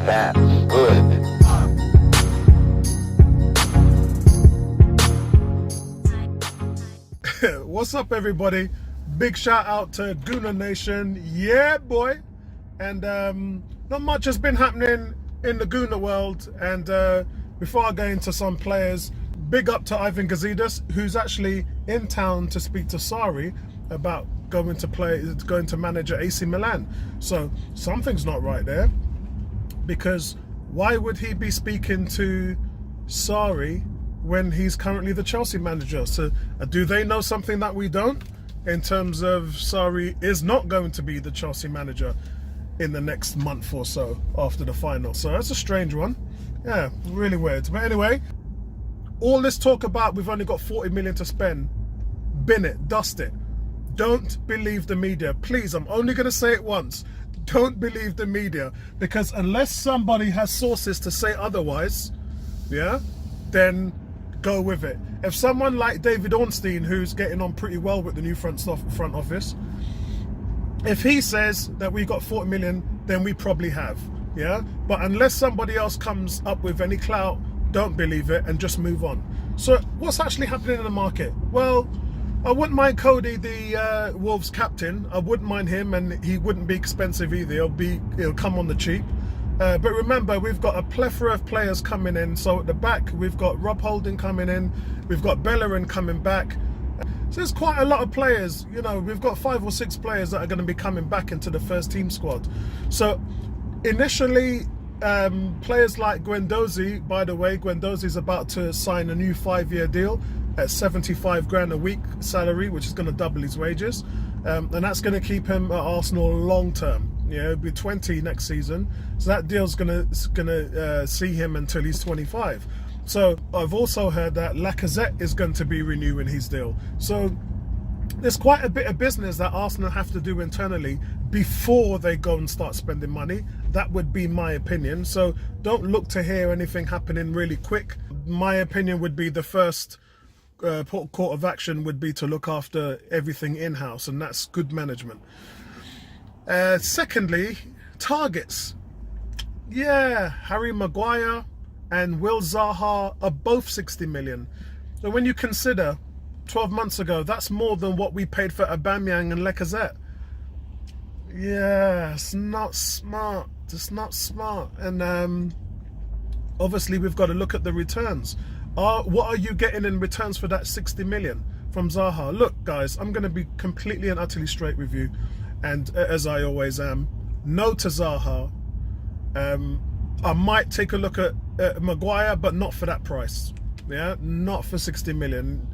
That's good. What's up, everybody? Big shout out to Gooner Nation. Yeah, boy. And not much has been happening in the Gooner world. And before I go into some players, big up to Ivan Gazidis, who's actually in town to speak to Sarri about going to manage at AC Milan. So something's not right there, because why would he be speaking to Sarri when he's currently the Chelsea manager? So do they know something that we don't, in terms of Sarri is not going to be the Chelsea manager in the next month or so after the final? So that's a strange one. Yeah, really weird. But anyway, all this talk about we've only got 40 million to spend, bin it, dust it. Don't believe the media. Please, I'm only going to say it once. Don't believe the media, because unless somebody has sources to say otherwise, yeah, then go with it. If someone like David Ornstein, who's getting on pretty well with the new front office, if he says that we got 40 million, then we probably have, yeah? But unless somebody else comes up with any clout, don't believe it and just move on. So what's actually happening in the market? Well, I wouldn't mind COADY, the Wolves captain. I wouldn't mind him, and he wouldn't be expensive either. He'll come on the cheap. But remember, we've got a plethora of players coming in. So at the back, we've got Rob Holding coming in. We've got Bellerin coming back. So there's quite a lot of players. You know, we've got 5 or 6 players that are going to be coming back into the first team squad. So initially, players like Guendouzi, by the way, Guendouzi's about to sign a new 5-year deal at 75 grand a week salary, which is going to double his wages. And that's going to keep him at Arsenal long term. You know, he'll be 20 next season, so that deal's gonna see him until he's 25. So I've also heard that Lacazette is going to be renewing his deal. So there's quite a bit of business that Arsenal have to do internally before they go and start spending money. That would be my opinion. So don't look to hear anything happening really quick. My opinion would be the first court of action would be to look after everything in-house, and that's good management. Secondly, targets. Yeah, Harry Maguire and Will Zaha are both 60 million. So when you consider 12 months ago, that's more than what we paid for Aubameyang and Lacazette. Yeah, it's not smart. It's not smart. And obviously we've got to look at the returns. What are you getting in returns for that 60 million from Zaha? Look, guys, I'm going to be completely and utterly straight with you. And as I always am, no to Zaha. I might take a look at Maguire, but not for that price. Yeah, not for 60 million.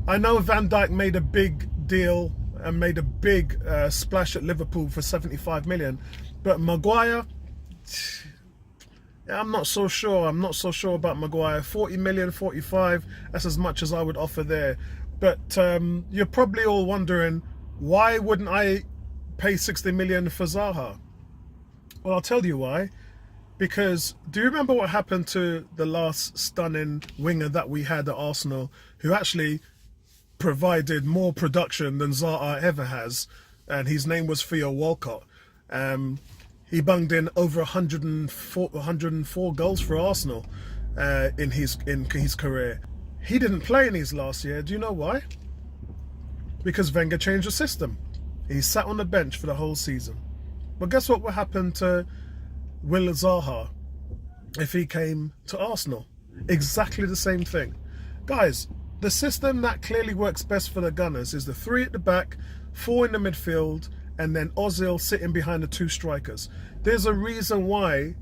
I know Van Dijk made a big deal and made a big splash at Liverpool for 75 million. But Maguire, I'm not so sure. I'm not so sure about Maguire. 40 million, 45, that's as much as I would offer there. But you're probably all wondering, why wouldn't I pay 60 million for Zaha? Well, I'll tell you why. Because do you remember what happened to the last stunning winger that we had at Arsenal, who actually provided more production than Zaha ever has? And his name was Theo Walcott. He bunged in over 104 goals for Arsenal in his career. He didn't play in his last year. Do you know why? Because Wenger changed the system. He sat on the bench for the whole season. But guess what would happen to Will Zaha if he came to Arsenal? Exactly the same thing. Guys, the system that clearly works best for the Gunners is the 3 at the back, 4 in the midfield, and then Ozil sitting behind the 2 strikers. There's a reason why,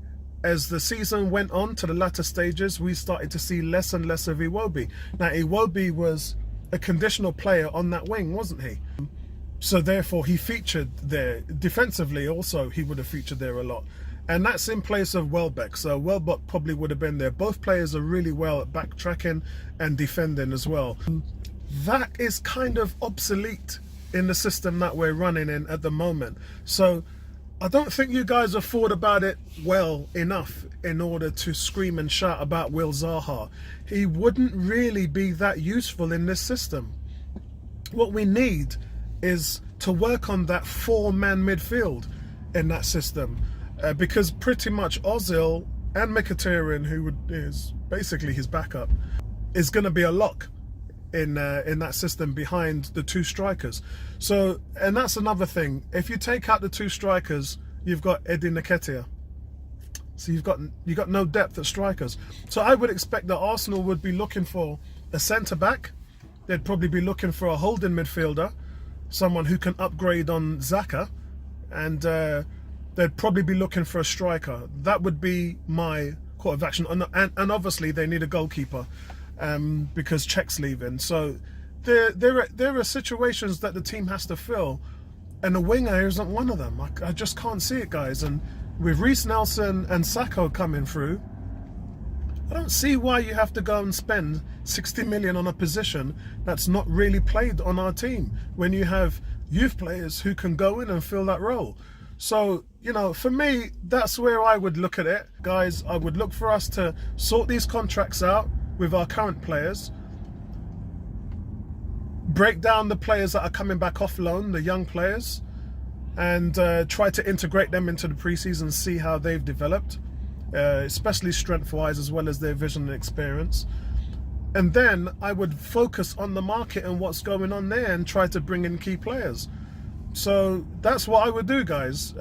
as the season went on to the latter stages, we started to see less and less of Iwobi. Now, Iwobi was a conditional player on that wing, wasn't he? So therefore he featured there. Defensively also, he would have featured there a lot. And that's in place of Welbeck. So Welbeck probably would have been there. Both players are really well at backtracking and defending as well. That is kind of obsolete in the system that we're running in at the moment. So I don't think you guys have thought about it well enough in order to scream and shout about Will Zaha. He wouldn't really be that useful in this system. What we need is to work on that 4-man midfield in that system. because pretty much Ozil and Mkhitaryan, is basically his backup, is going to be a lock in that system behind the two strikers. So, and that's another thing. If you take out the two strikers, you've got Eddie Nketiah. So you've got no depth at strikers. So I would expect that Arsenal would be looking for a centre back. They'd probably be looking for a holding midfielder, someone who can upgrade on ZAHA, and they'd probably be looking for a striker. That would be my course of action. And obviously they need a goalkeeper because Czech's leaving. So there are situations that the team has to fill, and the winger isn't one of them. I just can't see it, guys. And with Reece Nelson and Sacco coming through, I don't see why you have to go and spend 60 million on a position that's not really played on our team when you have youth players who can go in and fill that role. So, you know, for me, that's where I would look at it. Guys, I would look for us to sort these contracts out with our current players, break down the players that are coming back off loan, the young players, and try to integrate them into the preseason, see how they've developed, especially strength-wise as well as their vision and experience. And then I would focus on the market and what's going on there and try to bring in key players. So that's what I would do, guys.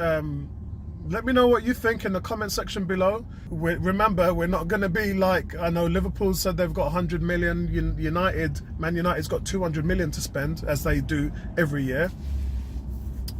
Let me know what you think in the comment section below. Remember, we're not going to be like, I know Liverpool said they've got 100 million, Man United's got 200 million to spend, as they do every year,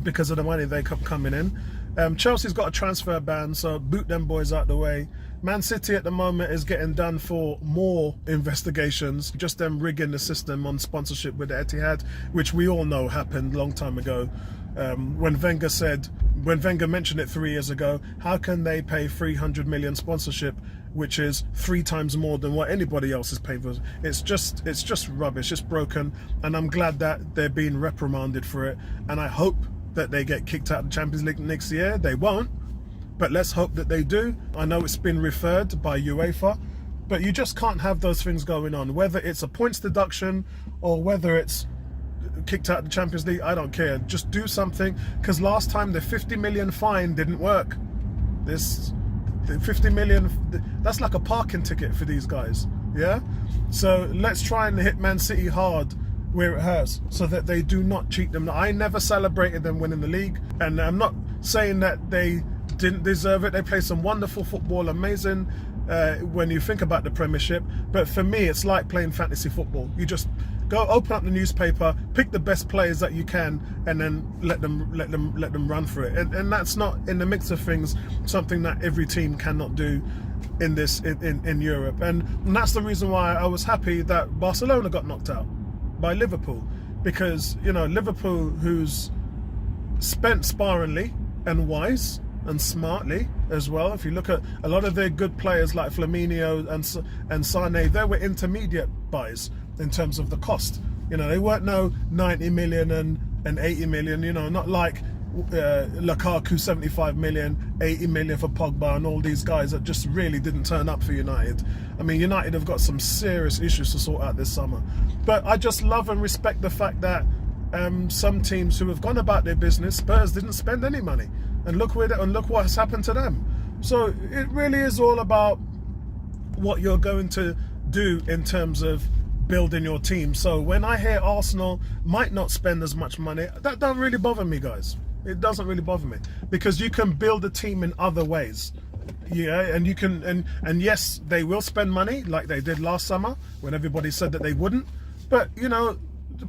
because of the money they come coming in. Chelsea's got a transfer ban, so boot them boys out the way. Man City at the moment is getting done for more investigations, just them rigging the system on sponsorship with the Etihad, which we all know happened a long time ago. When Wenger mentioned it 3 years ago, how can they pay 300 million sponsorship, which is 3 times more than what anybody else is paying for? It's just rubbish. It's broken, and I'm glad that they're being reprimanded for it, and I hope that they get kicked out of the Champions League next year. They won't, but let's hope that they do. I know it's been referred by UEFA, but you just can't have those things going on, whether it's a points deduction or whether it's kicked out of the Champions League. I don't care. Just do something, because last time the 50 million fine didn't work. The 50 million, that's like a parking ticket for these guys. Yeah, so let's try and hit Man City hard where it hurts, so that they do not cheat them. I never celebrated them winning the league, and I'm not saying that they didn't deserve it. They play some wonderful football, amazing when you think about the Premiership, but for me it's like playing fantasy football. You just go open up the newspaper, pick the best players that you can, and then let them run for it. And that's not, in the mix of things, something that every team cannot do in this in Europe. And that's the reason why I was happy that Barcelona got knocked out by Liverpool, because, you know, Liverpool, who's spent sparingly and wise and smartly as well. If you look at a lot of their good players like Flaminio and Sane, they were intermediate buys in terms of the cost. You know, they weren't no 90 million and 80 million, you know, not like Lukaku 75 million, 80 million for Pogba and all these guys that just really didn't turn up for United. I mean, United have got some serious issues to sort out this summer. But I just love and respect the fact that some teams who have gone about their business, Spurs didn't spend any money, and look what has happened to them. So it really is all about what you're going to do in terms of building your team. So when I hear Arsenal might not spend as much money, that don't really bother me, guys. It doesn't really bother me, because you can build a team in other ways. Yeah, and you can, and yes, they will spend money like they did last summer when everybody said that they wouldn't. But, you know,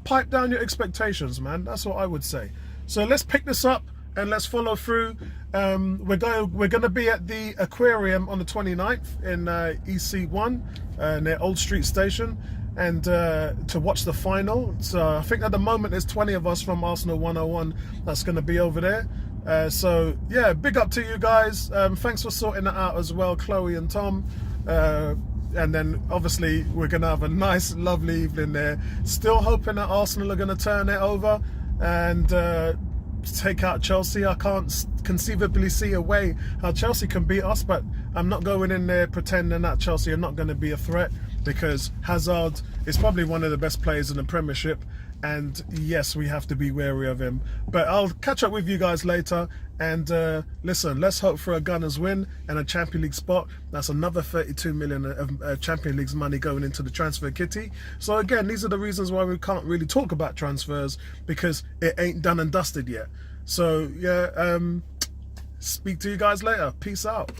pipe down your expectations, man. That's what I would say. So let's pick this up and let's follow through. We're going to be at the aquarium on the 29th in EC1 near Old Street Station, and to watch the final. So I think at the moment there's 20 of us from Arsenal 101 that's going to be over there. So yeah, big up to you guys. Thanks for sorting that out as well, Chloe and Tom. And then obviously we're going to have a nice, lovely evening there. Still hoping that Arsenal are going to turn it over and take out Chelsea. I can't conceivably see a way how Chelsea can beat us, but I'm not going in there pretending that Chelsea are not going to be a threat, because Hazard is probably one of the best players in the Premiership, And yes, we have to be wary of him. But I'll catch up with you guys later. And listen, let's hope for a Gunners win and a Champions League spot. That's another 32 million of Champions League's money going into the transfer kitty. So again, these are the reasons why we can't really talk about transfers, because it ain't done and dusted yet. So yeah, speak to you guys later. Peace out.